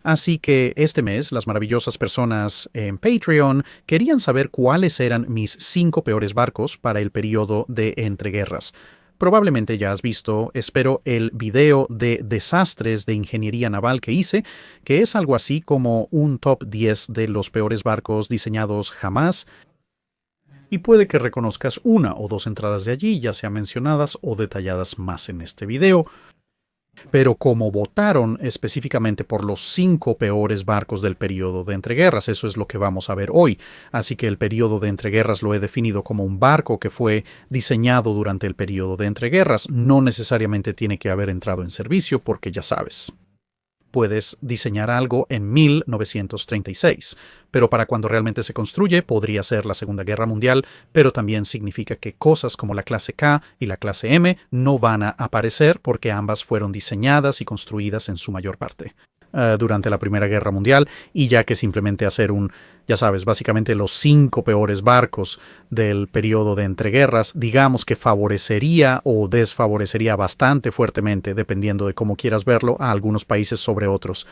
Así que este mes las maravillosas personas en Patreon querían saber cuáles eran mis 5 peores barcos para el periodo de entreguerras. Probablemente ya has visto, espero, el video de desastres de ingeniería naval que hice, que es algo así como un top 10 de los peores barcos diseñados jamás. Y puede que reconozcas una o dos entradas de allí, ya sean mencionadas o detalladas más en este video. Pero como votaron específicamente por los 5 peores barcos del periodo de entreguerras, eso es lo que vamos a ver hoy. Así que el periodo de entreguerras lo he definido como un barco que fue diseñado durante el periodo de entreguerras. No necesariamente tiene que haber entrado en servicio porque ya sabes. Puedes diseñar algo en 1936, pero para cuando realmente se construye podría ser la Segunda Guerra Mundial, pero también significa que cosas como la clase K y la clase M no van a aparecer porque ambas fueron diseñadas y construidas en su mayor parte durante la Primera Guerra Mundial, y ya que simplemente hacer ya sabes, básicamente los 5 peores barcos del periodo de entreguerras, digamos que favorecería o desfavorecería bastante fuertemente, dependiendo de cómo quieras verlo, a algunos países sobre otros.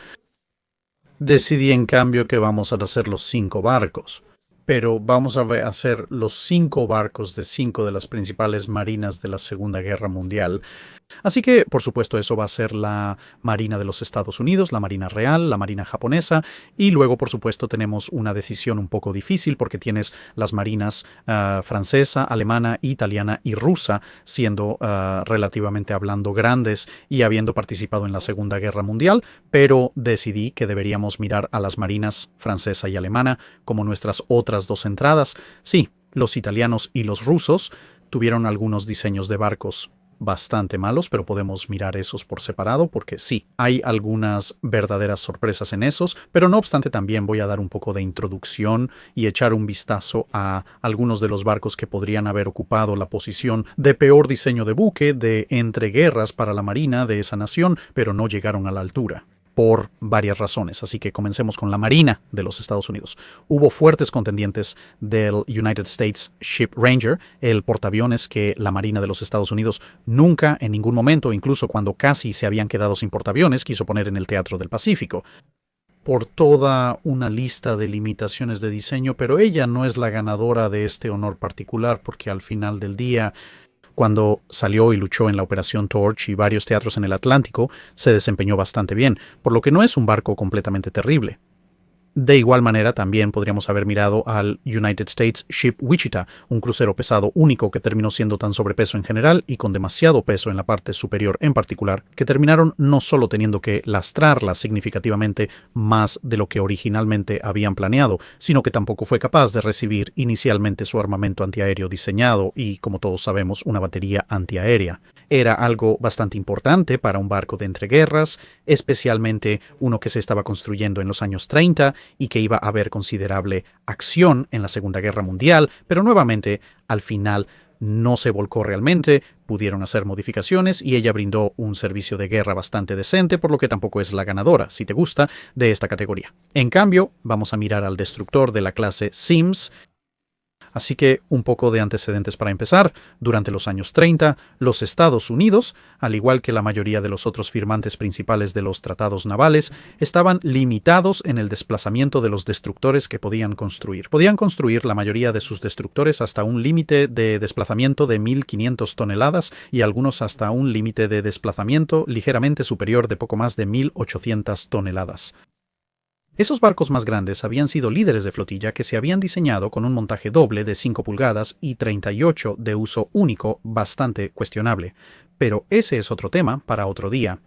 Decidí en cambio que vamos a hacer los 5 barcos. Pero vamos a hacer los 5 barcos de 5 de las principales marinas de la Segunda Guerra Mundial. Así que, por supuesto, eso va a ser la Marina de los Estados Unidos, la Marina Real, la Marina Japonesa, y luego, por supuesto, tenemos una decisión un poco difícil porque tienes las marinas francesa, alemana, italiana y rusa, siendo relativamente hablando grandes y habiendo participado en la Segunda Guerra Mundial, pero decidí que deberíamos mirar a las marinas francesa y alemana como nuestras otras 2 entradas. Sí, los italianos y los rusos tuvieron algunos diseños de barcos bastante malos, pero podemos mirar esos por separado porque sí, hay algunas verdaderas sorpresas en esos, pero no obstante también voy a dar un poco de introducción y echar un vistazo a algunos de los barcos que podrían haber ocupado la posición de peor diseño de buque de entreguerras para la marina de esa nación, pero no llegaron a la altura por varias razones. Así que comencemos con la Marina de los Estados Unidos. Hubo fuertes contendientes del United States Ship Ranger, el portaaviones que la Marina de los Estados Unidos nunca, en ningún momento, incluso cuando casi se habían quedado sin portaaviones, quiso poner en el Teatro del Pacífico. Por toda una lista de limitaciones de diseño, pero ella no es la ganadora de este honor particular porque al final del día, cuando salió y luchó en la Operación Torch y varios teatros en el Atlántico, se desempeñó bastante bien, por lo que no es un barco completamente terrible. De igual manera, también podríamos haber mirado al United States Ship Wichita, un crucero pesado único que terminó siendo tan sobrepeso en general y con demasiado peso en la parte superior en particular, que terminaron no solo teniendo que lastrarla significativamente más de lo que originalmente habían planeado, sino que tampoco fue capaz de recibir inicialmente su armamento antiaéreo diseñado y, como todos sabemos, una batería antiaérea. Era algo bastante importante para un barco de entreguerras, especialmente uno que se estaba construyendo en los años 30 y que iba a haber considerable acción en la Segunda Guerra Mundial, pero nuevamente, al final, no se volcó realmente, pudieron hacer modificaciones y ella brindó un servicio de guerra bastante decente, por lo que tampoco es la ganadora, si te gusta, de esta categoría. En cambio, vamos a mirar al destructor de la clase Sims. Así que un poco de antecedentes para empezar. Durante los años 30, los Estados Unidos, al igual que la mayoría de los otros firmantes principales de los tratados navales, estaban limitados en el desplazamiento de los destructores que podían construir. Podían construir la mayoría de sus destructores hasta un límite de desplazamiento de 1.500 toneladas y algunos hasta un límite de desplazamiento ligeramente superior de poco más de 1.800 toneladas. Esos barcos más grandes habían sido líderes de flotilla que se habían diseñado con un montaje doble de 5 pulgadas y 38 de uso único, bastante cuestionable. Pero ese es otro tema para otro día.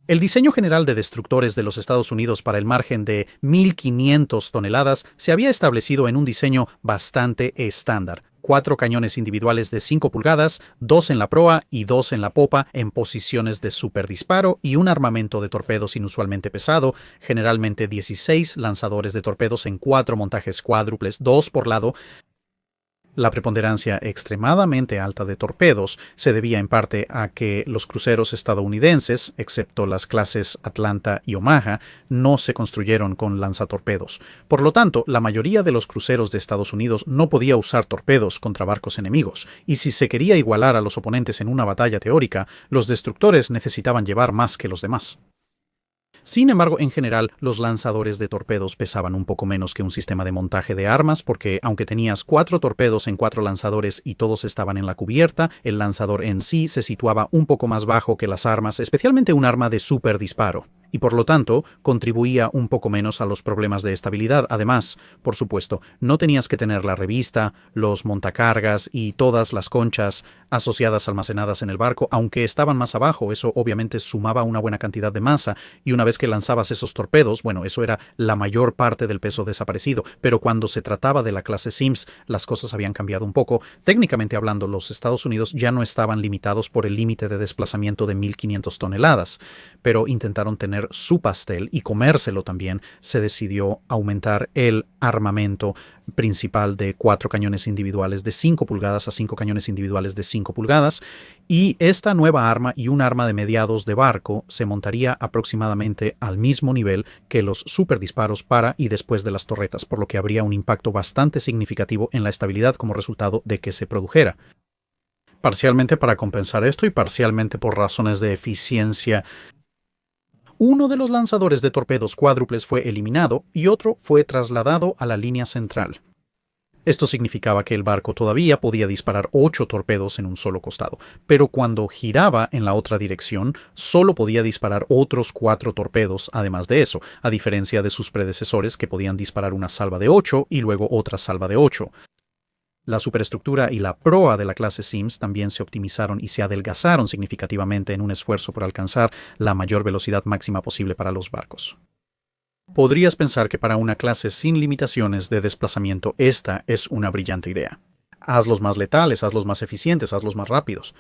El diseño general de destructores de los Estados Unidos para el margen de 1.500 toneladas se había establecido en un diseño bastante estándar. 4 cañones individuales de 5 pulgadas, 2 en la proa y 2 en la popa en posiciones de superdisparo y un armamento de torpedos inusualmente pesado, generalmente 16 lanzadores de torpedos en 4 montajes cuádruples, 2 por lado. La preponderancia extremadamente alta de torpedos se debía en parte a que los cruceros estadounidenses, excepto las clases Atlanta y Omaha, no se construyeron con lanzatorpedos. Por lo tanto, la mayoría de los cruceros de Estados Unidos no podía usar torpedos contra barcos enemigos, y si se quería igualar a los oponentes en una batalla teórica, los destructores necesitaban llevar más que los demás. Sin embargo, en general, los lanzadores de torpedos pesaban un poco menos que un sistema de montaje de armas, porque aunque tenías 4 torpedos en 4 lanzadores y todos estaban en la cubierta, el lanzador en sí se situaba un poco más bajo que las armas, especialmente un arma de super disparo, y por lo tanto contribuía un poco menos a los problemas de estabilidad. Además, por supuesto, no tenías que tener la revista, los montacargas y todas las conchas asociadas almacenadas en el barco, aunque estaban más abajo. Eso obviamente sumaba una buena cantidad de masa, y una vez que lanzabas esos torpedos, bueno, eso era la mayor parte del peso desaparecido. Pero cuando se trataba de la clase Sims, las cosas habían cambiado un poco. Técnicamente hablando, los Estados Unidos ya no estaban limitados por el límite de desplazamiento de 1.500 toneladas, pero intentaron tener su pastel y comérselo también. Se decidió aumentar el armamento principal de 4 cañones individuales de 5 pulgadas a 5 cañones individuales de 5 pulgadas, y esta nueva arma y un arma de mediados de barco se montaría aproximadamente al mismo nivel que los superdisparos para y después de las torretas, por lo que habría un impacto bastante significativo en la estabilidad como resultado de que se produjera. Parcialmente para compensar esto y parcialmente por razones de eficiencia, uno de los lanzadores de torpedos cuádruples fue eliminado y otro fue trasladado a la línea central. Esto significaba que el barco todavía podía disparar 8 torpedos en un solo costado, pero cuando giraba en la otra dirección, solo podía disparar otros 4 torpedos además de eso, a diferencia de sus predecesores que podían disparar una salva de 8 y luego otra salva de 8. La superestructura y la proa de la clase Sims también se optimizaron y se adelgazaron significativamente en un esfuerzo por alcanzar la mayor velocidad máxima posible para los barcos. Podrías pensar que para una clase sin limitaciones de desplazamiento esta es una brillante idea. Hazlos más letales, hazlos más eficientes, hazlos más rápidos.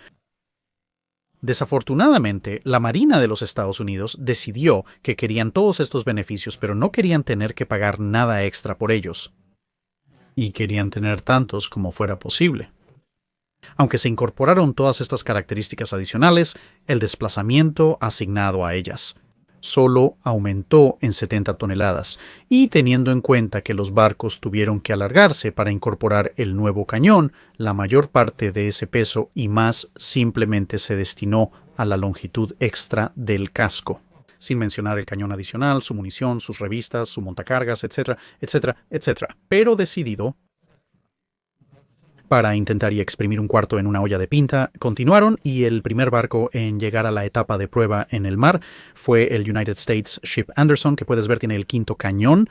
Desafortunadamente, la Marina de los Estados Unidos decidió que querían todos estos beneficios, pero no querían tener que pagar nada extra por ellos. Y querían tener tantos como fuera posible. Aunque se incorporaron todas estas características adicionales, el desplazamiento asignado a ellas solo aumentó en 70 toneladas, y teniendo en cuenta que los barcos tuvieron que alargarse para incorporar el nuevo cañón, la mayor parte de ese peso y más simplemente se destinó a la longitud extra del casco, sin mencionar el cañón adicional, su munición, sus revistas, su montacargas, etcétera, etcétera, etcétera. Pero decidido, para intentar y exprimir un cuarto en una olla de pinta, continuaron, y el primer barco en llegar a la etapa de prueba en el mar fue el United States Ship Anderson, que puedes ver tiene el 5º cañón.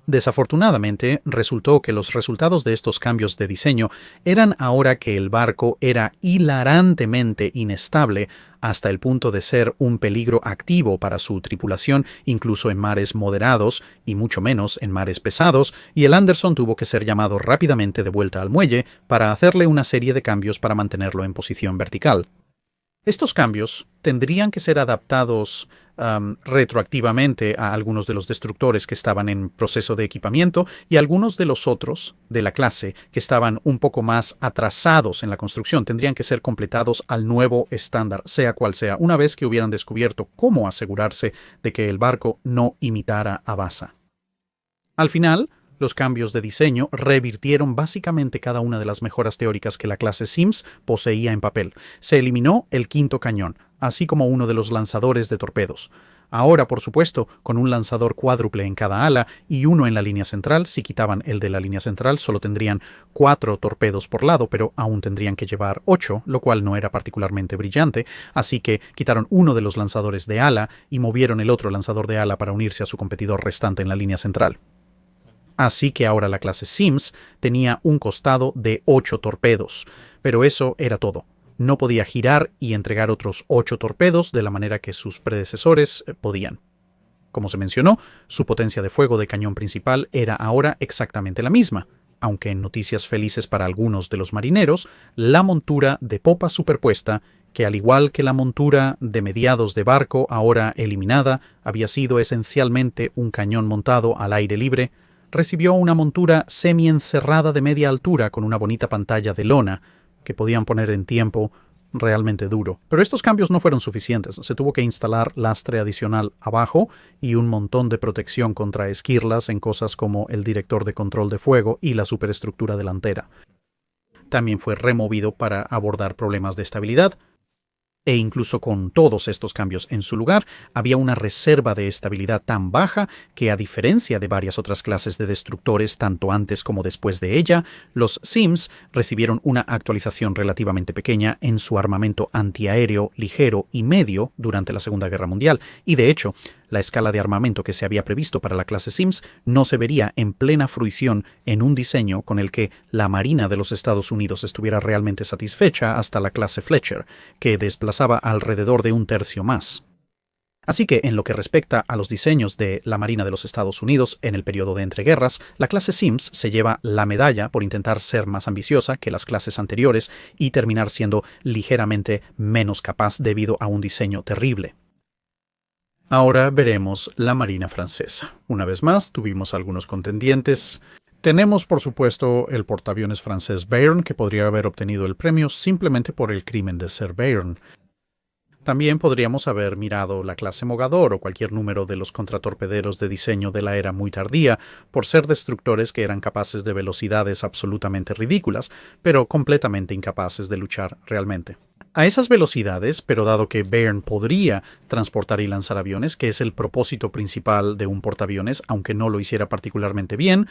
Desafortunadamente, resultó que los resultados de estos cambios de diseño eran ahora que el barco era hilarantemente inestable hasta el punto de ser un peligro activo para su tripulación, incluso en mares moderados y mucho menos en mares pesados, y el Anderson tuvo que ser llamado rápidamente de vuelta al muelle para hacerle una serie de cambios para mantenerlo en posición vertical. Estos cambios tendrían que ser adaptados retroactivamente a algunos de los destructores que estaban en proceso de equipamiento, y algunos de los otros de la clase que estaban un poco más atrasados en la construcción tendrían que ser completados al nuevo estándar, sea cual sea, una vez que hubieran descubierto cómo asegurarse de que el barco no imitara a Baza. Al final, los cambios de diseño revirtieron básicamente cada una de las mejoras teóricas que la clase Sims poseía en papel. Se eliminó el 5º cañón, así como uno de los lanzadores de torpedos. Ahora, por supuesto, con un lanzador cuádruple en cada ala y uno en la línea central. Si quitaban el de la línea central, solo tendrían 4 torpedos por lado, pero aún tendrían que llevar 8, lo cual no era particularmente brillante, así que quitaron uno de los lanzadores de ala y movieron el otro lanzador de ala para unirse a su competidor restante en la línea central. Así que ahora la clase Sims tenía un costado de 8 torpedos, pero eso era todo. No podía girar y entregar otros 8 torpedos de la manera que sus predecesores podían. Como se mencionó, su potencia de fuego de cañón principal era ahora exactamente la misma, aunque en noticias felices para algunos de los marineros, la montura de popa superpuesta, que al igual que la montura de mediados de barco ahora eliminada, había sido esencialmente un cañón montado al aire libre, recibió una montura semi-encerrada de media altura con una bonita pantalla de lona que podían poner en tiempo realmente duro. Pero estos cambios no fueron suficientes. Se tuvo que instalar lastre adicional abajo y un montón de protección contra esquirlas en cosas como el director de control de fuego y la superestructura delantera. También fue removido para abordar problemas de estabilidad. E incluso con todos estos cambios en su lugar, había una reserva de estabilidad tan baja que, a diferencia de varias otras clases de destructores tanto antes como después de ella, los Sims recibieron una actualización relativamente pequeña en su armamento antiaéreo ligero y medio durante la Segunda Guerra Mundial, y de hecho, la escala de armamento que se había previsto para la clase Sims no se vería en plena fruición en un diseño con el que la Marina de los Estados Unidos estuviera realmente satisfecha hasta la clase Fletcher, que desplazaba alrededor de un tercio más. Así que, en lo que respecta a los diseños de la Marina de los Estados Unidos en el periodo de entreguerras, la clase Sims se lleva la medalla por intentar ser más ambiciosa que las clases anteriores y terminar siendo ligeramente menos capaz debido a un diseño terrible. Ahora veremos la Marina francesa. Una vez más, tuvimos algunos contendientes. Tenemos, por supuesto, el portaaviones francés Béarn, que podría haber obtenido el premio simplemente por el crimen de ser Béarn. También podríamos haber mirado la clase Mogador o cualquier número de los contratorpederos de diseño de la era muy tardía, por ser destructores que eran capaces de velocidades absolutamente ridículas, pero completamente incapaces de luchar realmente. A esas velocidades, pero dado que Béarn podría transportar y lanzar aviones, que es el propósito principal de un portaaviones, aunque no lo hiciera particularmente bien,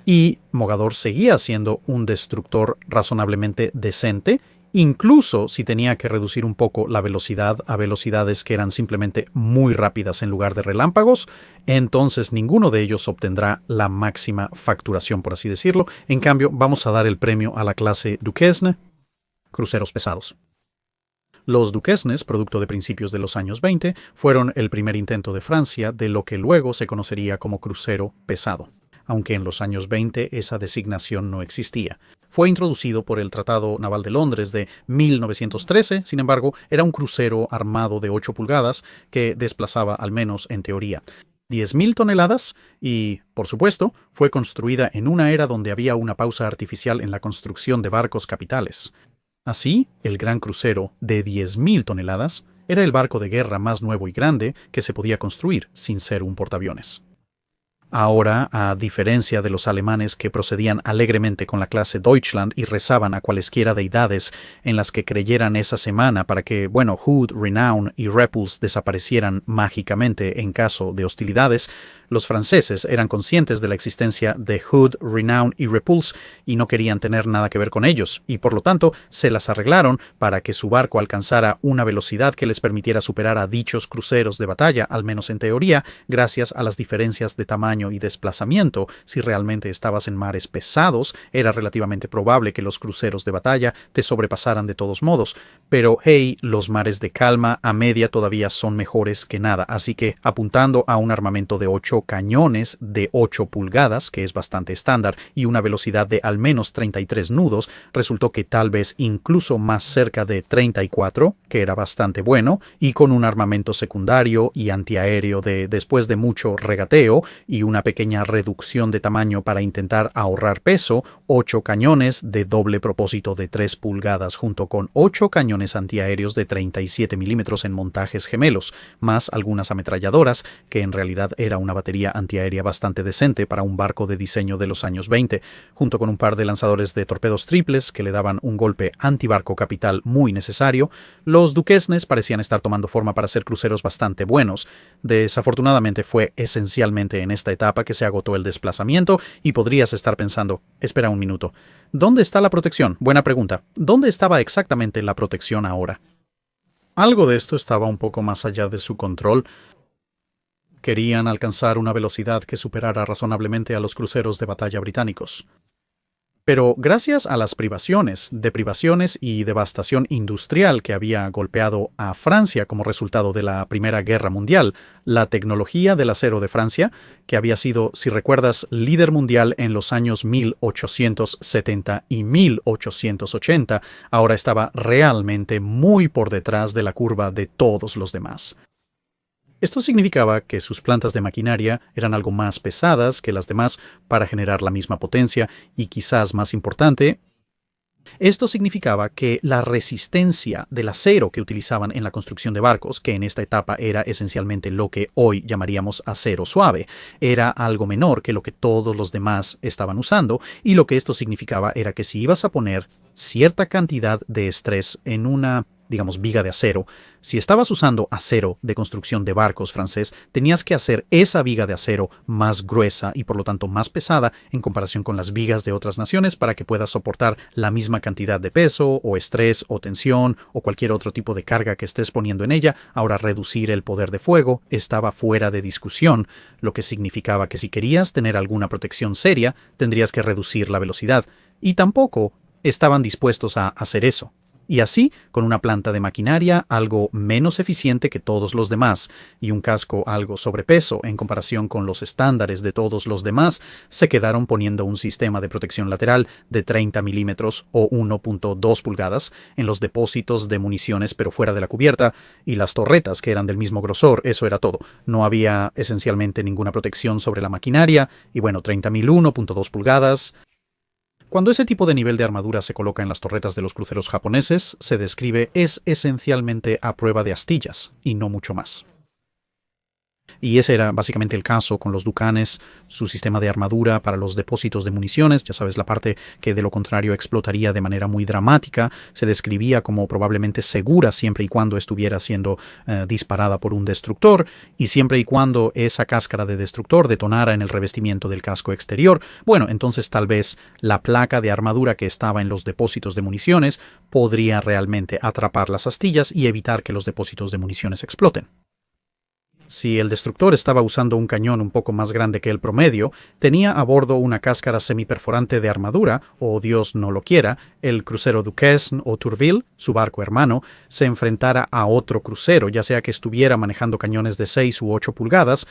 y Mogador seguía siendo un destructor razonablemente decente, incluso si tenía que reducir un poco la velocidad a velocidades que eran simplemente muy rápidas en lugar de relámpagos, entonces ninguno de ellos obtendrá la máxima facturación, por así decirlo. En cambio, vamos a dar el premio a la clase Duquesne, cruceros pesados. Los Duquesnes, producto de principios de los años 20, fueron el primer intento de Francia de lo que luego se conocería como crucero pesado, aunque en los años 20 esa designación no existía. Fue introducido por el Tratado Naval de Londres de 1913, sin embargo, era un crucero armado de 8 pulgadas que desplazaba, al menos en teoría, 10.000 toneladas y, por supuesto, fue construida en una era donde había una pausa artificial en la construcción de barcos capitales. Así, el gran crucero de 10.000 toneladas era el barco de guerra más nuevo y grande que se podía construir sin ser un portaaviones. Ahora, a diferencia de los alemanes que procedían alegremente con la clase Deutschland y rezaban a cualesquiera deidades en las que creyeran esa semana para que, Hood, Renown y Repulse desaparecieran mágicamente en caso de hostilidades, los franceses eran conscientes de la existencia de Hood, Renown y Repulse y no querían tener nada que ver con ellos, y por lo tanto se las arreglaron para que su barco alcanzara una velocidad que les permitiera superar a dichos cruceros de batalla, al menos en teoría, gracias a las diferencias de tamaño y desplazamiento. Si realmente estabas en mares pesados, era relativamente probable que los cruceros de batalla te sobrepasaran de todos modos, pero hey, los mares de calma a media todavía son mejores que nada, así que apuntando a un armamento de 8 cañones de 8 pulgadas, que es bastante estándar, y una velocidad de al menos 33 nudos, resultó que tal vez incluso más cerca de 34, que era bastante bueno, y con un armamento secundario y antiaéreo después de mucho regateo y una pequeña reducción de tamaño para intentar ahorrar peso, 8 cañones de doble propósito de 3 pulgadas junto con 8 cañones antiaéreos de 37 milímetros en montajes gemelos, más algunas ametralladoras, que en realidad era una batería antiaérea bastante decente para un barco de diseño de los años 20, junto con un par de lanzadores de torpedos triples que le daban un golpe antibarco capital muy necesario. Los Duquesnes parecían estar tomando forma para ser cruceros bastante buenos. Desafortunadamente fue esencialmente en esta etapa que se agotó el desplazamiento y podrías estar pensando, espera un minuto, ¿dónde está la protección? Buena pregunta. ¿Dónde estaba exactamente la protección ahora? Algo de esto estaba un poco más allá de su control. Querían alcanzar una velocidad que superara razonablemente a los cruceros de batalla británicos. Pero gracias a las deprivaciones y devastación industrial que había golpeado a Francia como resultado de la Primera Guerra Mundial, la tecnología del acero de Francia, que había sido, si recuerdas, líder mundial en los años 1870 y 1880, ahora estaba realmente muy por detrás de la curva de todos los demás. Esto significaba que sus plantas de maquinaria eran algo más pesadas que las demás para generar la misma potencia y, quizás más importante, esto significaba que la resistencia del acero que utilizaban en la construcción de barcos, que en esta etapa era esencialmente lo que hoy llamaríamos acero suave, era algo menor que lo que todos los demás estaban usando, y lo que esto significaba era que si ibas a poner cierta cantidad de estrés en una digamos viga de acero, si estabas usando acero de construcción de barcos francés, tenías que hacer esa viga de acero más gruesa y por lo tanto más pesada en comparación con las vigas de otras naciones para que pueda soportar la misma cantidad de peso o estrés o tensión o cualquier otro tipo de carga que estés poniendo en ella. Ahora reducir el poder de fuego estaba fuera de discusión, lo que significaba que si querías tener alguna protección seria, tendrías que reducir la velocidad. Y tampoco estaban dispuestos a hacer eso. Y así, con una planta de maquinaria algo menos eficiente que todos los demás y un casco algo sobrepeso en comparación con los estándares de todos los demás, se quedaron poniendo un sistema de protección lateral de 30 milímetros o 1.2 pulgadas en los depósitos de municiones pero fuera de la cubierta, y las torretas que eran del mismo grosor. Eso era todo. No había esencialmente ninguna protección sobre la maquinaria y bueno, 30.000 1.2 pulgadas. Cuando ese tipo de nivel de armadura se coloca en las torretas de los cruceros japoneses, se describe es esencialmente a prueba de astillas, y no mucho más. Y ese era básicamente el caso con los Ducanes, su sistema de armadura para los depósitos de municiones, ya sabes, la parte que de lo contrario explotaría de manera muy dramática, se describía como probablemente segura siempre y cuando estuviera siendo disparada por un destructor, y siempre y cuando esa cáscara de destructor detonara en el revestimiento del casco exterior, bueno, entonces tal vez la placa de armadura que estaba en los depósitos de municiones podría realmente atrapar las astillas y evitar que los depósitos de municiones exploten. Si el destructor estaba usando un cañón un poco más grande que el promedio, tenía a bordo una cáscara semiperforante de armadura, o Dios no lo quiera, el crucero Duquesne o Tourville, su barco hermano, se enfrentara a otro crucero, ya sea que estuviera manejando cañones de 6 u 8 pulgadas,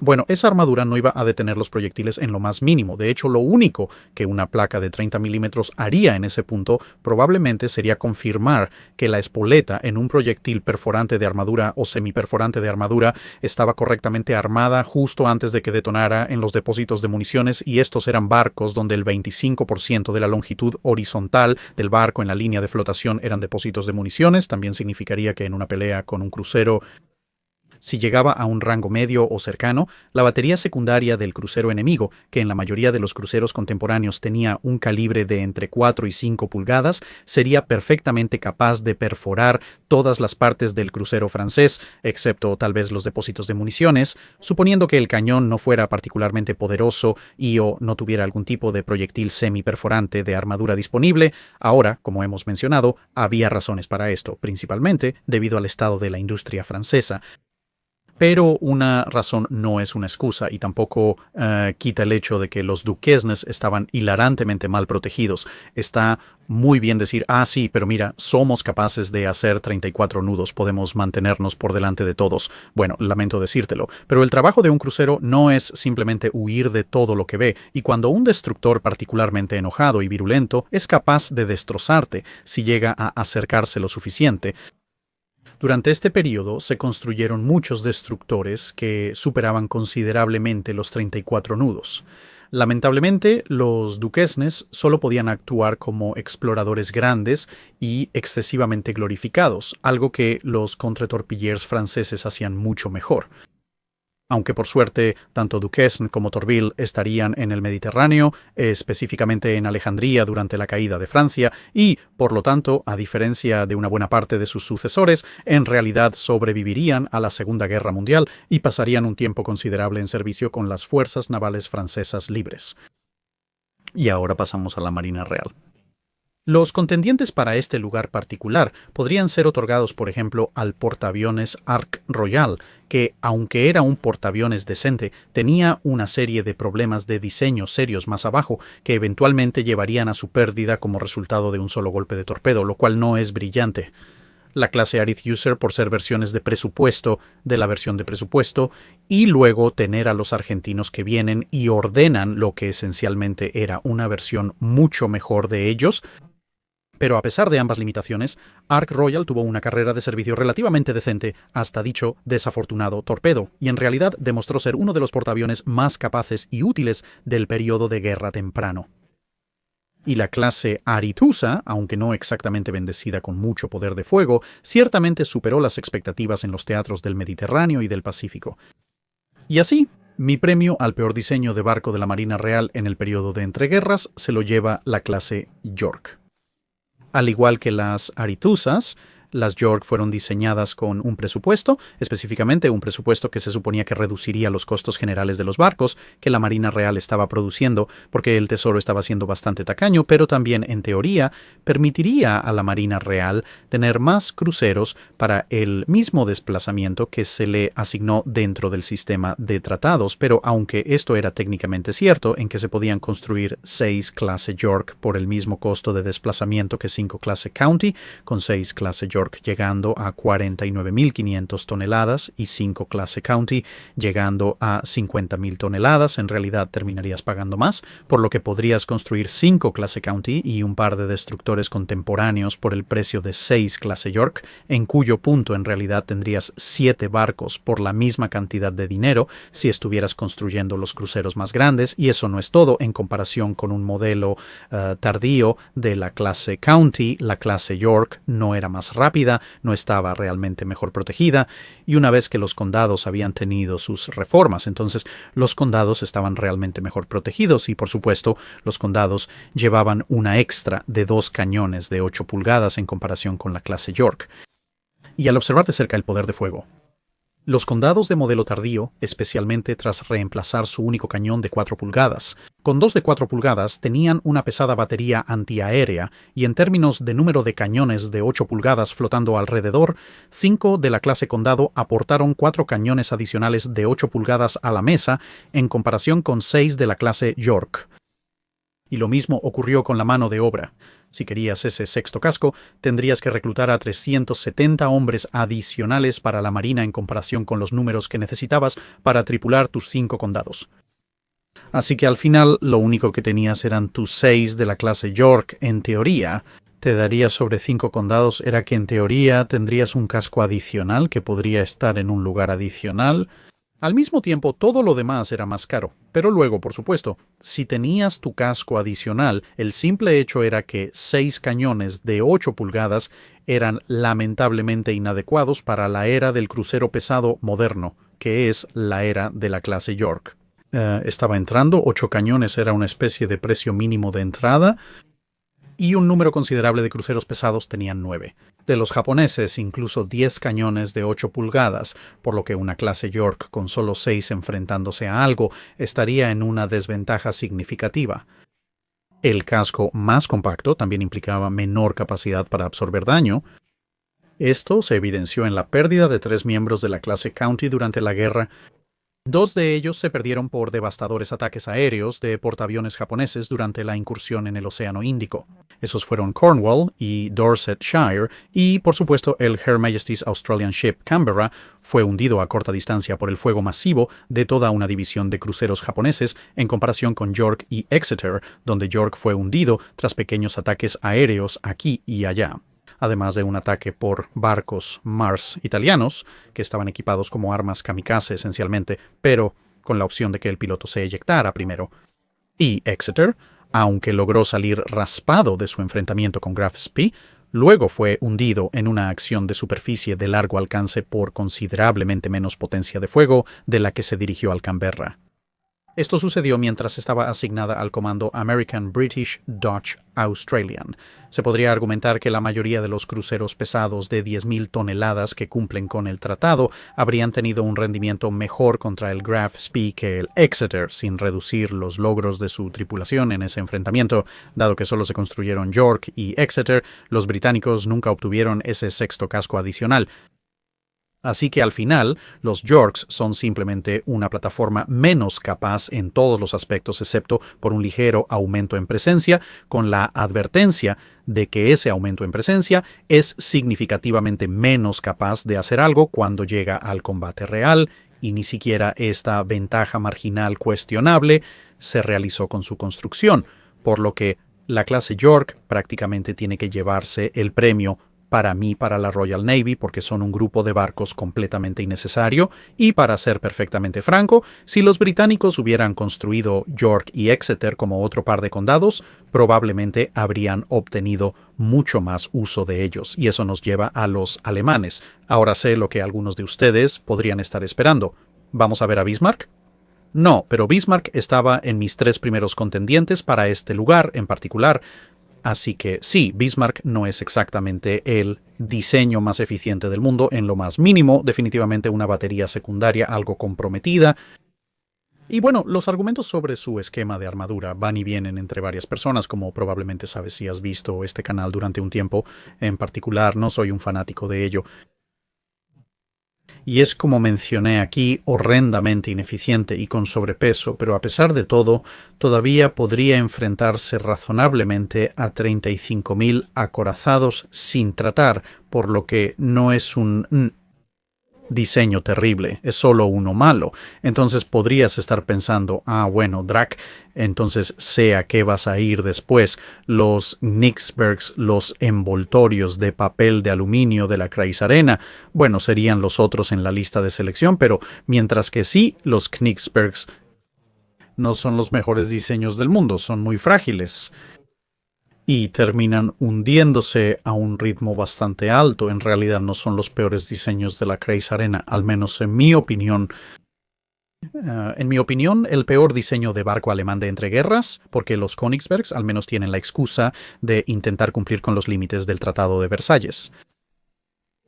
bueno, esa armadura no iba a detener los proyectiles en lo más mínimo. De hecho, lo único que una placa de 30 milímetros haría en ese punto probablemente sería confirmar que la espoleta en un proyectil perforante de armadura o semiperforante de armadura estaba correctamente armada justo antes de que detonara en los depósitos de municiones, y estos eran barcos donde el 25% de la longitud horizontal del barco en la línea de flotación eran depósitos de municiones. También significaría que en una pelea con un crucero, si llegaba a un rango medio o cercano, la batería secundaria del crucero enemigo, que en la mayoría de los cruceros contemporáneos tenía un calibre de entre 4 y 5 pulgadas, sería perfectamente capaz de perforar todas las partes del crucero francés, excepto tal vez los depósitos de municiones, suponiendo que el cañón no fuera particularmente poderoso y o no tuviera algún tipo de proyectil semiperforante de armadura disponible. Ahora, como hemos mencionado, había razones para esto, principalmente debido al estado de la industria francesa. Pero una razón no es una excusa, y tampoco quita el hecho de que los Duquesnes estaban hilarantemente mal protegidos. Está muy bien decir, sí, pero mira, somos capaces de hacer 34 nudos, podemos mantenernos por delante de todos. Bueno, lamento decírtelo, pero el trabajo de un crucero no es simplemente huir de todo lo que ve, y cuando un destructor particularmente enojado y virulento es capaz de destrozarte si llega a acercarse lo suficiente. Durante este periodo se construyeron muchos destructores que superaban considerablemente los 34 nudos. Lamentablemente, los Duquesnes solo podían actuar como exploradores grandes y excesivamente glorificados, algo que los contratorpilleros franceses hacían mucho mejor. Aunque por suerte tanto Duquesne como Tourville estarían en el Mediterráneo, específicamente en Alejandría durante la caída de Francia, y, por lo tanto, a diferencia de una buena parte de sus sucesores, en realidad sobrevivirían a la Segunda Guerra Mundial y pasarían un tiempo considerable en servicio con las fuerzas navales francesas libres. Y ahora pasamos a la Marina Real. Los contendientes para este lugar particular podrían ser otorgados, por ejemplo, al portaaviones Ark Royal, que, aunque era un portaaviones decente, tenía una serie de problemas de diseño serios más abajo que eventualmente llevarían a su pérdida como resultado de un solo golpe de torpedo, lo cual no es brillante. La clase Arid User por ser versiones de presupuesto de la versión de presupuesto, y luego tener a los argentinos que vienen y ordenan lo que esencialmente era una versión mucho mejor de ellos. Pero a pesar de ambas limitaciones, Ark Royal tuvo una carrera de servicio relativamente decente hasta dicho desafortunado torpedo, y en realidad demostró ser uno de los portaaviones más capaces y útiles del periodo de guerra temprano. Y la clase Arethusa, aunque no exactamente bendecida con mucho poder de fuego, ciertamente superó las expectativas en los teatros del Mediterráneo y del Pacífico. Y así, mi premio al peor diseño de barco de la Marina Real en el periodo de entreguerras se lo lleva la clase York. Al igual que las Arethusas, las York fueron diseñadas con un presupuesto, específicamente un presupuesto que se suponía que reduciría los costos generales de los barcos que la Marina Real estaba produciendo, porque el Tesoro estaba siendo bastante tacaño, pero también, en teoría, permitiría a la Marina Real tener más cruceros para el mismo desplazamiento que se le asignó dentro del sistema de tratados. Pero aunque esto era técnicamente cierto, en que se podían construir 6 clase York por el mismo costo de desplazamiento que 5 clase County, con 6 clase York llegando a 49.500 toneladas y 5 clase County llegando a 50.000 toneladas, en realidad terminarías pagando más, por lo que podrías construir 5 clase County y un par de destructores contemporáneos por el precio de 6 clase York, en cuyo punto en realidad tendrías 7 barcos por la misma cantidad de dinero si estuvieras construyendo los cruceros más grandes, y eso no es todo en comparación con un modelo tardío de la clase County. La clase York no era más rápida, no estaba realmente mejor protegida, y una vez que los condados habían tenido sus reformas, entonces los condados estaban realmente mejor protegidos, y por supuesto los condados llevaban una extra de 2 cañones de 8 pulgadas en comparación con la clase York. Y al observar de cerca el poder de fuego, los condados de modelo tardío, especialmente tras reemplazar su único cañón de 4 pulgadas, con 2 de 4 pulgadas tenían una pesada batería antiaérea, y en términos de número de cañones de 8 pulgadas flotando alrededor, 5 de la clase Condado aportaron 4 cañones adicionales de 8 pulgadas a la mesa en comparación con 6 de la clase York. Y lo mismo ocurrió con la mano de obra. Si querías ese sexto casco, tendrías que reclutar a 370 hombres adicionales para la Marina en comparación con los números que necesitabas para tripular tus 5 condados. Así que al final lo único que tenías eran tus 6 de la clase York. En teoría, te daría sobre 5 condados, era que en teoría tendrías un casco adicional que podría estar en un lugar adicional. Al mismo tiempo, todo lo demás era más caro. Pero luego, por supuesto, si tenías tu casco adicional, el simple hecho era que 6 cañones de 8 pulgadas eran lamentablemente inadecuados para la era del crucero pesado moderno, que es la era de la clase York. Estaba entrando, 8 cañones era una especie de precio mínimo de entrada, y un número considerable de cruceros pesados tenían 9. De los japoneses, incluso 10 cañones de 8 pulgadas, por lo que una clase York con solo 6 enfrentándose a algo estaría en una desventaja significativa. El casco más compacto también implicaba menor capacidad para absorber daño. Esto se evidenció en la pérdida de 3 miembros de la clase County durante la guerra. 2 de ellos se perdieron por devastadores ataques aéreos de portaaviones japoneses durante la incursión en el Océano Índico. Esos fueron Cornwall y Dorsetshire, y por supuesto el Her Majesty's Australian Ship Canberra fue hundido a corta distancia por el fuego masivo de toda una división de cruceros japoneses, en comparación con York y Exeter, donde York fue hundido tras pequeños ataques aéreos aquí y allá, además de un ataque por barcos Mars italianos, que estaban equipados como armas kamikaze esencialmente, pero con la opción de que el piloto se eyectara primero. Y Exeter, aunque logró salir raspado de su enfrentamiento con Graf Spee, luego fue hundido en una acción de superficie de largo alcance por considerablemente menos potencia de fuego de la que se dirigió al Canberra. Esto sucedió mientras estaba asignada al comando American, British, Dutch, Australian. Se podría argumentar que la mayoría de los cruceros pesados de 10.000 toneladas que cumplen con el tratado habrían tenido un rendimiento mejor contra el Graf Spee que el Exeter, sin reducir los logros de su tripulación en ese enfrentamiento. Dado que solo se construyeron York y Exeter, los británicos nunca obtuvieron ese sexto casco adicional. Así que al final, los Yorks son simplemente una plataforma menos capaz en todos los aspectos, excepto por un ligero aumento en presencia, con la advertencia de que ese aumento en presencia es significativamente menos capaz de hacer algo cuando llega al combate real, y ni siquiera esta ventaja marginal cuestionable se realizó con su construcción, por lo que la clase York prácticamente tiene que llevarse el premio para mí, para la Royal Navy, porque son un grupo de barcos completamente innecesario. Y para ser perfectamente franco, si los británicos hubieran construido York y Exeter como otro par de condados, probablemente habrían obtenido mucho más uso de ellos, y eso nos lleva a los alemanes. Ahora sé lo que algunos de ustedes podrían estar esperando. ¿Vamos a ver a Bismarck? No, pero Bismarck estaba en mis 3 primeros contendientes para este lugar en particular. Así que sí, Bismarck no es exactamente el diseño más eficiente del mundo en lo más mínimo, definitivamente una batería secundaria algo comprometida. Y bueno, los argumentos sobre su esquema de armadura van y vienen entre varias personas, como probablemente sabes si has visto este canal durante un tiempo. En particular, no soy un fanático de ello. Y es, como mencioné aquí, horrendamente ineficiente y con sobrepeso, pero a pesar de todo, todavía podría enfrentarse razonablemente a 35.000 acorazados sin tratar, por lo que no es un diseño terrible, es solo uno malo. Entonces podrías estar pensando, bueno, Drac, entonces sé a qué vas a ir después. Los Knigsbergs, los envoltorios de papel de aluminio de la Kreisarena, bueno, serían los otros en la lista de selección, pero mientras que sí, los Knigsbergs no son los mejores diseños del mundo, son muy frágiles y terminan hundiéndose a un ritmo bastante alto. En realidad no son los peores diseños de la Kreisarena, al menos en mi opinión. El peor diseño de barco alemán de entreguerras, porque los Königsbergs al menos tienen la excusa de intentar cumplir con los límites del Tratado de Versalles.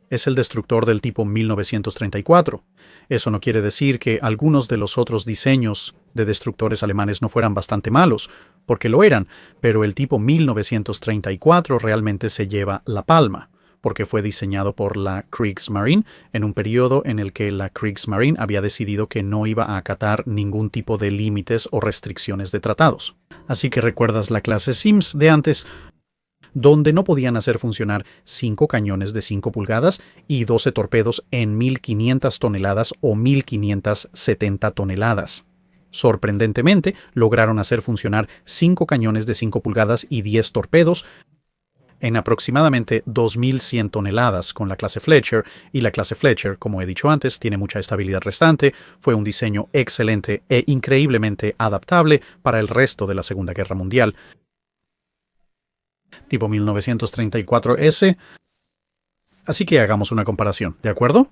Es el destructor del tipo 1934. Eso no quiere decir que algunos de los otros diseños de destructores alemanes no fueran bastante malos, porque lo eran, pero el tipo 1934 realmente se lleva la palma, porque fue diseñado por la Kriegsmarine en un periodo en el que la Kriegsmarine había decidido que no iba a acatar ningún tipo de límites o restricciones de tratados. Así que recuerdas la clase Sims de antes, donde no podían hacer funcionar 5 cañones de 5 pulgadas y 12 torpedos en 1.500 toneladas o 1.570 toneladas. Sorprendentemente, lograron hacer funcionar 5 cañones de 5 pulgadas y 10 torpedos en aproximadamente 2.100 toneladas con la clase Fletcher, y la clase Fletcher, como he dicho antes, tiene mucha estabilidad restante, fue un diseño excelente e increíblemente adaptable para el resto de la Segunda Guerra Mundial. Tipo 1934S. Así que hagamos una comparación, ¿de acuerdo?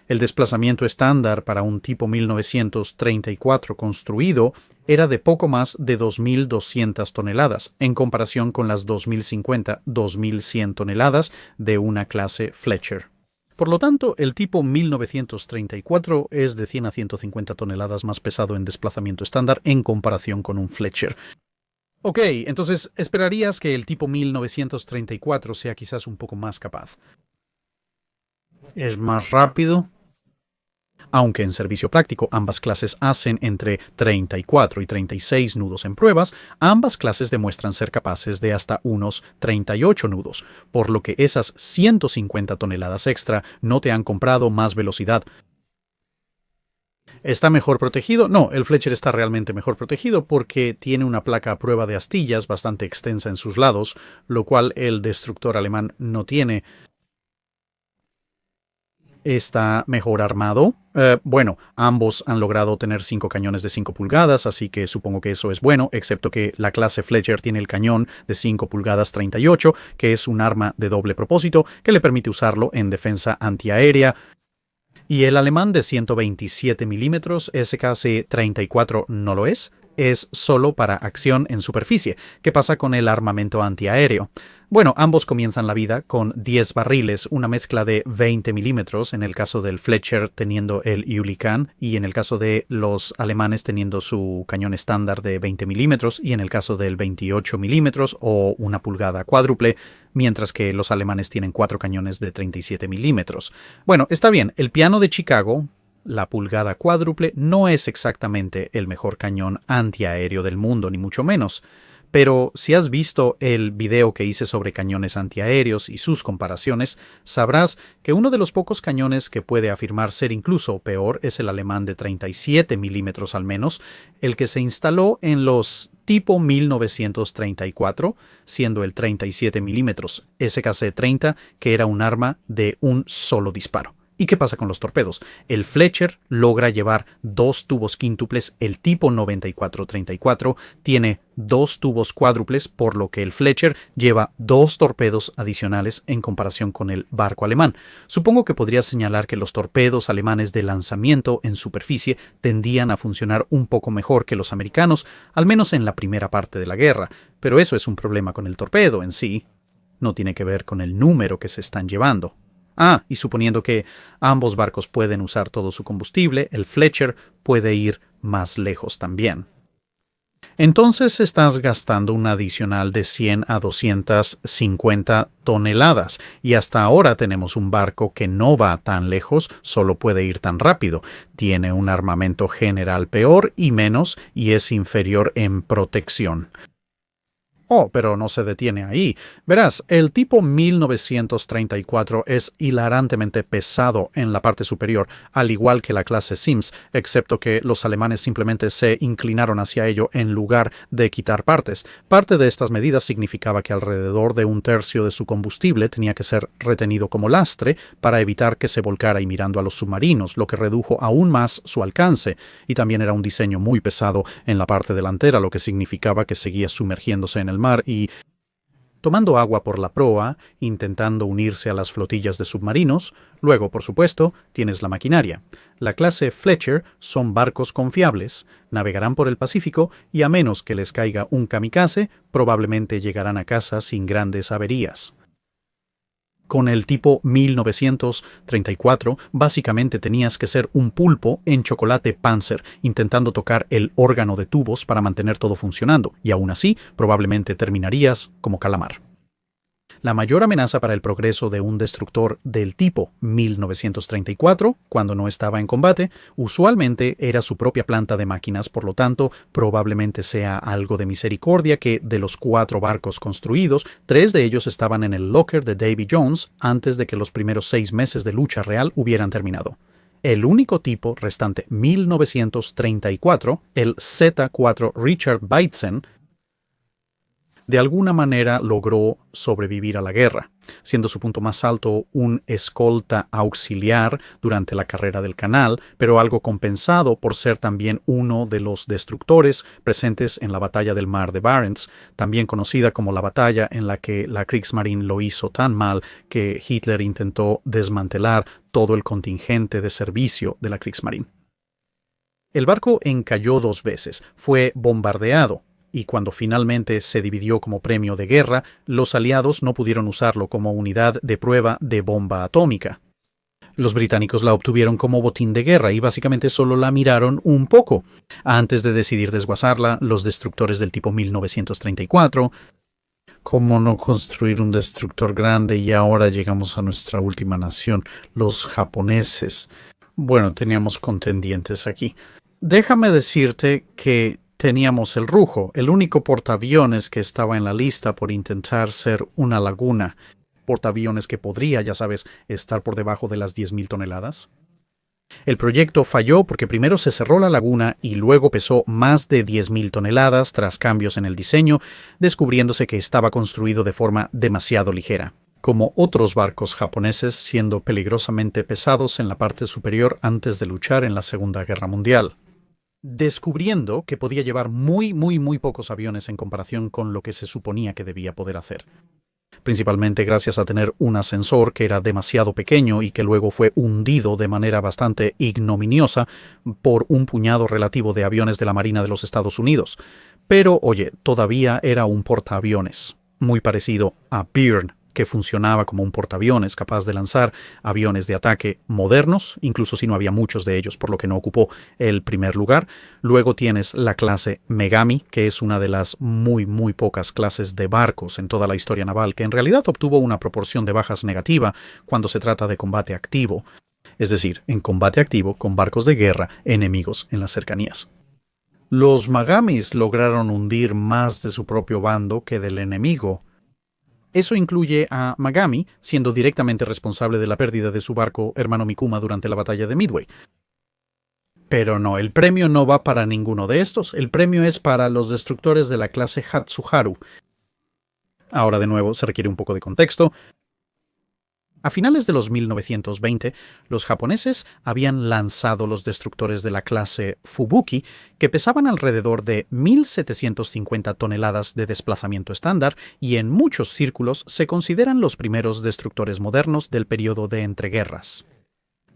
El desplazamiento estándar para un tipo 1934 construido era de poco más de 2.200 toneladas, en comparación con las 2.050-2.100 toneladas de una clase Fletcher. Por lo tanto, el tipo 1934 es de 100 a 150 toneladas más pesado en desplazamiento estándar en comparación con un Fletcher. Ok, entonces esperarías que el tipo 1934 sea quizás un poco más capaz. Es más rápido. Aunque en servicio práctico ambas clases hacen entre 34 y 36 nudos en pruebas, ambas clases demuestran ser capaces de hasta unos 38 nudos, por lo que esas 150 toneladas extra no te han comprado más velocidad. ¿Está mejor protegido? No, el Fletcher está realmente mejor protegido porque tiene una placa a prueba de astillas bastante extensa en sus lados, lo cual el destructor alemán no tiene. Está mejor armado. Bueno, ambos han logrado tener 5 cañones de 5 pulgadas, así que supongo que eso es bueno, excepto que la clase Fletcher tiene el cañón de 5 pulgadas 38, que es un arma de doble propósito que le permite usarlo en defensa antiaérea. Y el alemán de 127 milímetros SKC-34 no lo es solo para acción en superficie. ¿Qué pasa con el armamento antiaéreo? Bueno, ambos comienzan la vida con 10 barriles, una mezcla de 20 milímetros, en el caso del Fletcher teniendo el Ulican, y en el caso de los alemanes teniendo su cañón estándar de 20 milímetros, y en el caso del 28 milímetros o una pulgada cuádruple, mientras que los alemanes tienen 4 cañones de 37 milímetros. Bueno, está bien, el piano de Chicago, la pulgada cuádruple, no es exactamente el mejor cañón antiaéreo del mundo, ni mucho menos. Pero si has visto el video que hice sobre cañones antiaéreos y sus comparaciones, sabrás que uno de los pocos cañones que puede afirmar ser incluso peor es el alemán de 37 milímetros al menos, el que se instaló en los tipo 1934, siendo el 37 milímetros SKC-30, que era un arma de un solo disparo. ¿Y qué pasa con los torpedos? El Fletcher logra llevar 2 tubos quíntuples, el tipo 9434 tiene 2 tubos cuádruples, por lo que el Fletcher lleva 2 torpedos adicionales en comparación con el barco alemán. Supongo que podría señalar que los torpedos alemanes de lanzamiento en superficie tendían a funcionar un poco mejor que los americanos, al menos en la primera parte de la guerra, pero eso es un problema con el torpedo en sí. No tiene que ver con el número que se están llevando. Y suponiendo que ambos barcos pueden usar todo su combustible, el Fletcher puede ir más lejos también. Entonces estás gastando un adicional de 100 a 250 toneladas y hasta ahora tenemos un barco que no va tan lejos, solo puede ir tan rápido. Tiene un armamento general peor y menos y es inferior en protección. Pero no se detiene ahí. Verás, el tipo 1934 es hilarantemente pesado en la parte superior, al igual que la clase Sims, excepto que los alemanes simplemente se inclinaron hacia ello en lugar de quitar partes. Parte de estas medidas significaba que alrededor de 1/3 de su combustible tenía que ser retenido como lastre para evitar que se volcara y mirando a los submarinos, lo que redujo aún más su alcance, y también era un diseño muy pesado en la parte delantera, lo que significaba que seguía sumergiéndose en el mar y tomando agua por la proa, intentando unirse a las flotillas de submarinos. Luego, por supuesto, tienes la maquinaria. La clase Fletcher son barcos confiables, navegarán por el Pacífico y a menos que les caiga un kamikaze, probablemente llegarán a casa sin grandes averías. Con el tipo 1934, básicamente tenías que ser un pulpo en chocolate Panzer, intentando tocar el órgano de tubos para mantener todo funcionando, y aún así, probablemente terminarías como calamar. La mayor amenaza para el progreso de un destructor del tipo 1934, cuando no estaba en combate, usualmente era su propia planta de máquinas, por lo tanto, probablemente sea algo de misericordia que de los 4 barcos construidos, 3 de ellos estaban en el locker de Davy Jones antes de que los primeros 6 meses de lucha real hubieran terminado. El único tipo restante 1934, el Z4 Richard Beitzen, de alguna manera logró sobrevivir a la guerra, siendo su punto más alto un escolta auxiliar durante la carrera del canal, pero algo compensado por ser también uno de los destructores presentes en la batalla del mar de Barents, también conocida como la batalla en la que la Kriegsmarine lo hizo tan mal que Hitler intentó desmantelar todo el contingente de servicio de la Kriegsmarine. El barco encalló 2 veces, fue bombardeado, y cuando finalmente se dividió como premio de guerra, los aliados no pudieron usarlo como unidad de prueba de bomba atómica. Los británicos la obtuvieron como botín de guerra y básicamente solo la miraron un poco. Antes de decidir desguazarla, los destructores del tipo 1934... ¿Cómo no construir un destructor grande? Y ahora llegamos a nuestra última nación, los japoneses. Bueno, teníamos contendientes aquí. Déjame decirte que teníamos el Rujo, el único portaaviones que estaba en la lista por intentar ser una laguna. Portaaviones que podría, ya sabes, estar por debajo de las 10.000 toneladas. El proyecto falló porque primero se cerró la laguna y luego pesó más de 10.000 toneladas tras cambios en el diseño, descubriéndose que estaba construido de forma demasiado ligera, como otros barcos japoneses siendo peligrosamente pesados en la parte superior antes de luchar en la Segunda Guerra Mundial. Descubriendo que podía llevar muy pocos aviones en comparación con lo que se suponía que debía poder hacer. Principalmente gracias a tener un ascensor que era demasiado pequeño y que luego fue hundido de manera bastante ignominiosa por un puñado relativo de aviones de la Marina de los Estados Unidos. Pero, oye, todavía era un portaaviones, muy parecido a Byrne, que funcionaba como un portaaviones capaz de lanzar aviones de ataque modernos, incluso si no había muchos de ellos, por lo que no ocupó el primer lugar. Luego tienes la clase Megami, que es una de las muy pocas clases de barcos en toda la historia naval, que en realidad obtuvo una proporción de bajas negativa cuando se trata de combate activo. Es decir, en combate activo con barcos de guerra enemigos en las cercanías. Los Megamis lograron hundir más de su propio bando que del enemigo. Eso incluye a Megami, siendo directamente responsable de la pérdida de su barco hermano Mikuma durante la batalla de Midway. Pero no, el premio no va para ninguno de estos, el premio es para los destructores de la clase Hatsuharu. Ahora de nuevo se requiere un poco de contexto. A finales de los 1920, los japoneses habían lanzado los destructores de la clase Fubuki, que pesaban alrededor de 1.750 toneladas de desplazamiento estándar y en muchos círculos se consideran los primeros destructores modernos del periodo de entreguerras.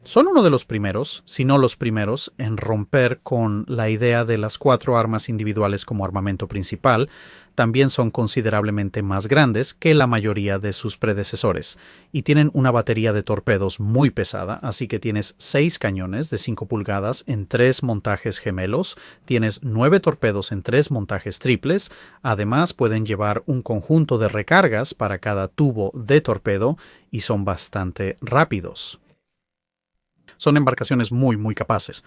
Son uno de los primeros, si no los primeros, en romper con la idea de las 4 armas individuales como armamento principal. También son considerablemente más grandes que la mayoría de sus predecesores y tienen una batería de torpedos muy pesada, así que tienes 6 cañones de 5 pulgadas en 3 montajes gemelos, tienes 9 torpedos en 3 montajes triples, además pueden llevar un conjunto de recargas para cada tubo de torpedo y son bastante rápidos. Son embarcaciones muy capaces.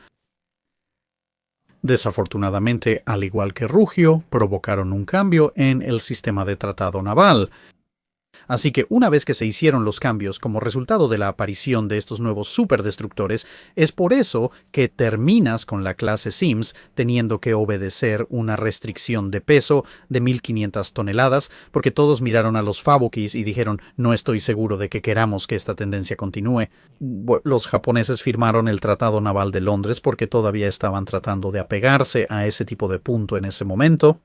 Desafortunadamente, al igual que Rugio, provocaron un cambio en el sistema de tratado naval. Así que una vez que se hicieron los cambios como resultado de la aparición de estos nuevos superdestructores, es por eso que terminas con la clase Sims teniendo que obedecer una restricción de peso de 1.500 toneladas, porque todos miraron a los Fabukis y dijeron, no estoy seguro de que queramos que esta tendencia continúe. Los japoneses firmaron el Tratado Naval de Londres porque todavía estaban tratando de apegarse a ese tipo de punto en ese momento.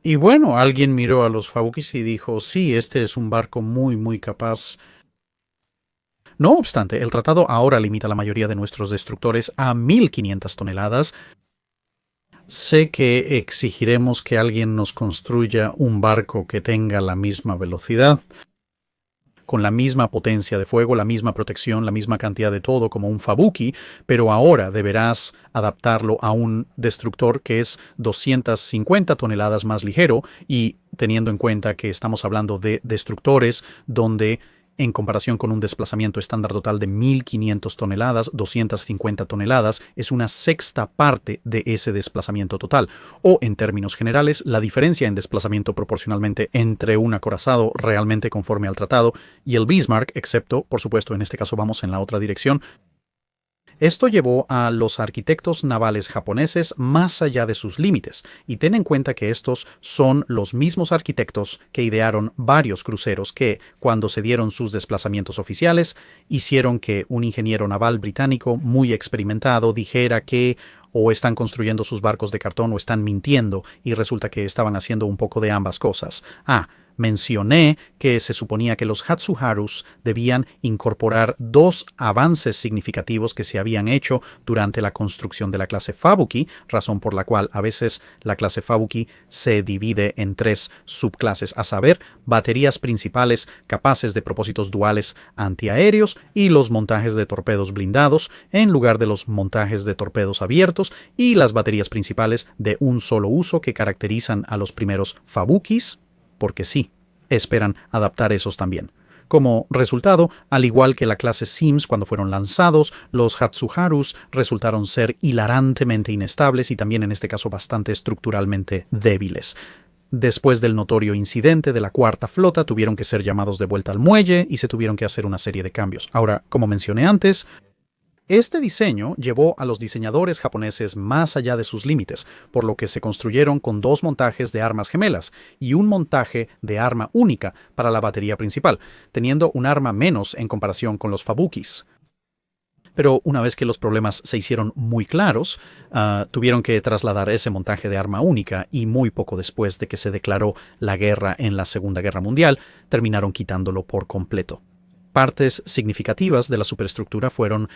Y bueno, alguien miró a los Fabukis y dijo, sí, este es un barco muy capaz. No obstante, el tratado ahora limita la mayoría de nuestros destructores a 1.500 toneladas. Sé que exigiremos que alguien nos construya un barco que tenga la misma velocidad, con la misma potencia de fuego, la misma protección, la misma cantidad de todo como un Fabuki, pero ahora deberás adaptarlo a un destructor que es 250 toneladas más ligero y teniendo en cuenta que estamos hablando de destructores donde en comparación con un desplazamiento estándar total de 1.500 toneladas, 250 toneladas es una sexta parte de ese desplazamiento total. O, en términos generales, la diferencia en desplazamiento proporcionalmente entre un acorazado realmente conforme al tratado y el Bismarck, excepto, por supuesto, en este caso vamos en la otra dirección. Esto llevó a los arquitectos navales japoneses más allá de sus límites, y ten en cuenta que estos son los mismos arquitectos que idearon varios cruceros que, cuando se dieron sus desplazamientos oficiales, hicieron que un ingeniero naval británico muy experimentado dijera que o están construyendo sus barcos de cartón o están mintiendo, y resulta que estaban haciendo un poco de ambas cosas. Mencioné que se suponía que los Hatsuharus debían incorporar 2 avances significativos que se habían hecho durante la construcción de la clase Fabuki, razón por la cual a veces la clase Fabuki se divide en 3 subclases, a saber, baterías principales capaces de propósitos duales antiaéreos y los montajes de torpedos blindados en lugar de los montajes de torpedos abiertos y las baterías principales de un solo uso que caracterizan a los primeros Fabukis, porque sí, esperan adaptar esos también. Como resultado, al igual que la clase Sims cuando fueron lanzados, los Hatsuharus resultaron ser hilarantemente inestables y también en este caso bastante estructuralmente débiles. Después del notorio incidente de la Cuarta Flota, tuvieron que ser llamados de vuelta al muelle y se tuvieron que hacer una serie de cambios. Ahora, como mencioné antes, este diseño llevó a los diseñadores japoneses más allá de sus límites, por lo que se construyeron con 2 montajes de armas gemelas y un montaje de arma única para la batería principal, teniendo un arma menos en comparación con los Fabukis. Pero una vez que los problemas se hicieron muy claros, tuvieron que trasladar ese montaje de arma única y muy poco después de que se declaró la guerra en la Segunda Guerra Mundial, terminaron quitándolo por completo. Partes significativas de la superestructura fueron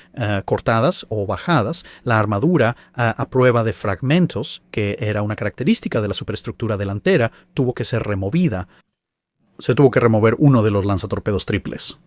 cortadas o bajadas. La armadura, a prueba de fragmentos, que era una característica de la superestructura delantera, tuvo que ser removida. Se tuvo que remover uno de los lanzatorpedos triples.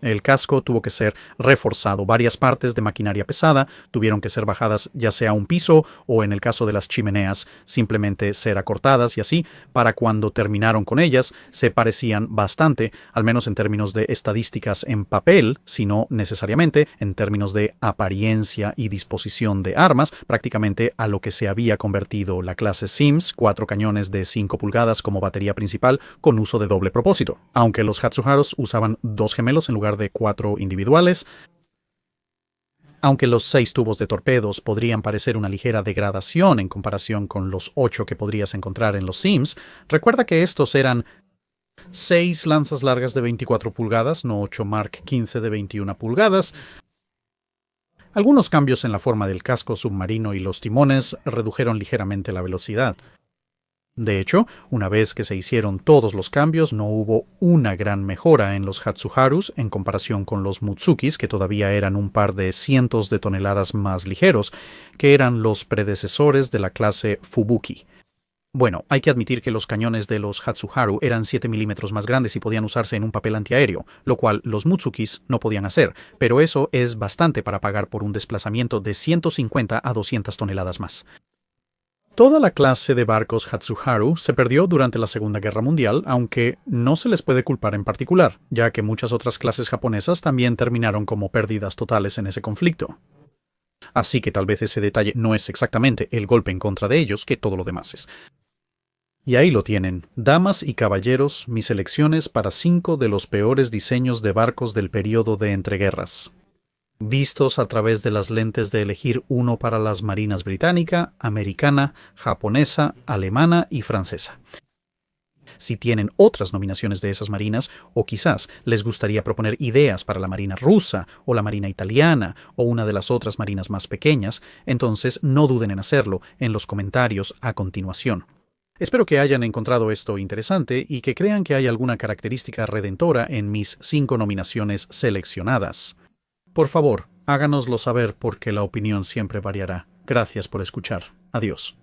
El casco tuvo que ser reforzado. Varias partes de maquinaria pesada tuvieron que ser bajadas ya sea a un piso o en el caso de las chimeneas simplemente ser acortadas y así, para cuando terminaron con ellas, se parecían bastante, al menos en términos de estadísticas en papel, sino necesariamente en términos de apariencia y disposición de armas, prácticamente a lo que se había convertido la clase Sims, 4 cañones de 5 pulgadas como batería principal con uso de doble propósito. Aunque los Hatsuharus usaban 2 gemelos en lugar de 4 individuales. Aunque los 6 tubos de torpedos podrían parecer una ligera degradación en comparación con los 8 que podrías encontrar en los Sims, recuerda que estos eran 6 lanzas largas de 24 pulgadas, no 8 Mark 15 de 21 pulgadas. Algunos cambios en la forma del casco submarino y los timones redujeron ligeramente la velocidad. De hecho, una vez que se hicieron todos los cambios, no hubo una gran mejora en los Hatsuharus en comparación con los Mutsukis, que todavía eran un par de cientos de toneladas más ligeros, que eran los predecesores de la clase Fubuki. Bueno, hay que admitir que los cañones de los Hatsuharu eran 7 milímetros más grandes y podían usarse en un papel antiaéreo, lo cual los Mutsukis no podían hacer, pero eso es bastante para pagar por un desplazamiento de 150 a 200 toneladas más. Toda la clase de barcos Hatsuharu se perdió durante la Segunda Guerra Mundial, aunque no se les puede culpar en particular, ya que muchas otras clases japonesas también terminaron como pérdidas totales en ese conflicto. Así que tal vez ese detalle no es exactamente el golpe en contra de ellos, que todo lo demás es. Y ahí lo tienen, damas y caballeros, mis elecciones para 5 de los peores diseños de barcos del período de entreguerras, vistos a través de las lentes de elegir uno para las marinas británica, americana, japonesa, alemana y francesa. Si tienen otras nominaciones de esas marinas, o quizás les gustaría proponer ideas para la marina rusa, o la marina italiana, o una de las otras marinas más pequeñas, entonces no duden en hacerlo en los comentarios a continuación. Espero que hayan encontrado esto interesante y que crean que hay alguna característica redentora en mis 5 nominaciones seleccionadas. Por favor, háganoslo saber porque la opinión siempre variará. Gracias por escuchar. Adiós.